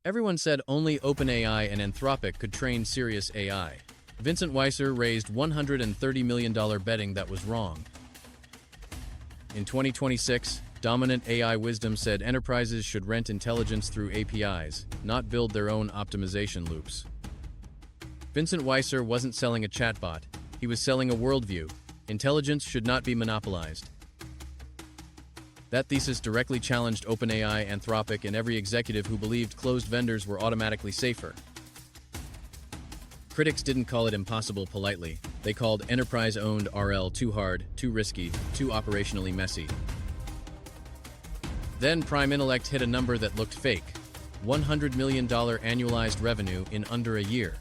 Everyone said only OpenAI and Anthropic could train serious AI. Vincent Weisser raised $130 million betting that was wrong. In 2026, dominant AI wisdom said enterprises should rent intelligence through APIs, not build their own optimization loops. Vincent Weisser wasn't selling a chatbot, he was selling a worldview. Intelligence should not be monopolized. That thesis directly challenged OpenAI, Anthropic, and every executive who believed closed vendors were automatically safer. Critics didn't call it impossible politely. They called enterprise-owned RL too hard, too risky, too operationally messy. Then Prime Intellect hit a number that looked fake: $100 million annualized revenue in under a year.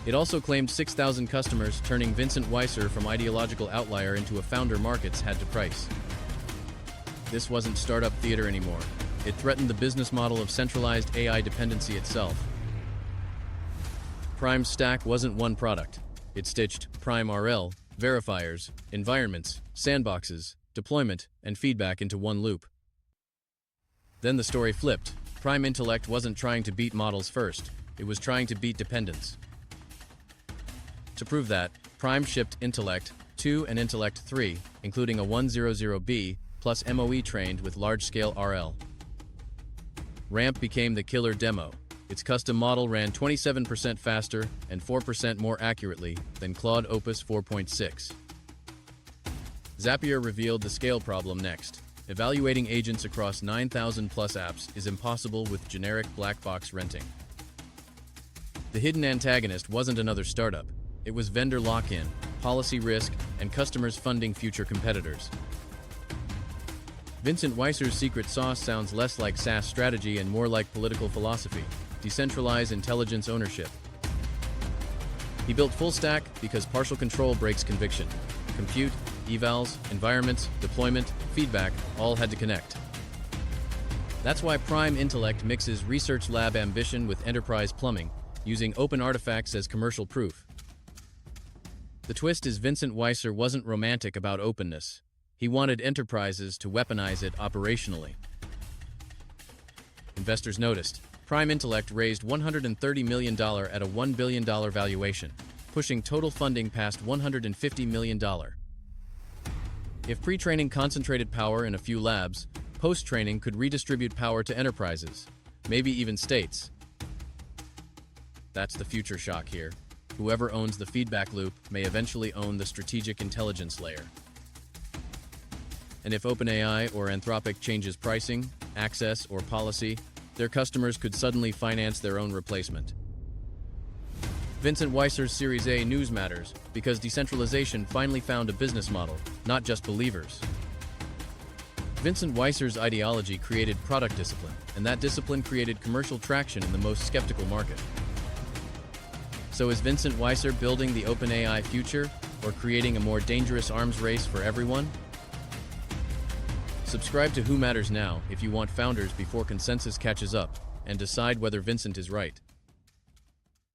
It also claimed 6,000 customers, turning Vincent Weisser from ideological outlier into a founder markets had to price. This wasn't startup theater anymore. It threatened the business model of centralized AI dependency itself. Prime's stack wasn't one product. It stitched Prime RL, verifiers, environments, sandboxes, deployment, and feedback into one loop. Then the story flipped. Prime Intellect wasn't trying to beat models first. It was trying to beat dependence. To prove that, Prime shipped INTELLECT-2 and INTELLECT-3, including a 100B plus MOE trained with large-scale RL. RAMP became the killer demo. Its custom model ran 27% faster and 4% more accurately than Claude Opus 4.6. Zapier revealed the scale problem next. Evaluating agents across 9,000-plus apps is impossible with generic black box renting. The hidden antagonist wasn't another startup. It was vendor lock-in, policy risk, and customers funding future competitors. Vincent Weisser's secret sauce sounds less like SaaS strategy and more like political philosophy: decentralize intelligence ownership. He built full stack because partial control breaks conviction. Compute, evals, environments, deployment, feedback all had to connect. That's why Prime Intellect mixes research lab ambition with enterprise plumbing, using open artifacts as commercial proof. The twist is Vincent Weisser wasn't romantic about openness. He wanted enterprises to weaponize it operationally. Investors noticed. Prime Intellect raised $130 million at a $1 billion valuation, pushing total funding past $150 million. If pre-training concentrated power in a few labs, post-training could redistribute power to enterprises, maybe even states. That's the future shock here. Whoever owns the feedback loop may eventually own the strategic intelligence layer. And if OpenAI or Anthropic changes pricing, access, or policy, their customers could suddenly finance their own replacement. Vincent Weisser's Series A news matters because decentralization finally found a business model, not just believers. Vincent Weisser's ideology created product discipline, and that discipline created commercial traction in the most skeptical market. So is Vincent Weisser building the OpenAI future, or creating a more dangerous arms race for everyone? Subscribe to Who Matters Now if you want founders before consensus catches up, and decide whether Vincent is right.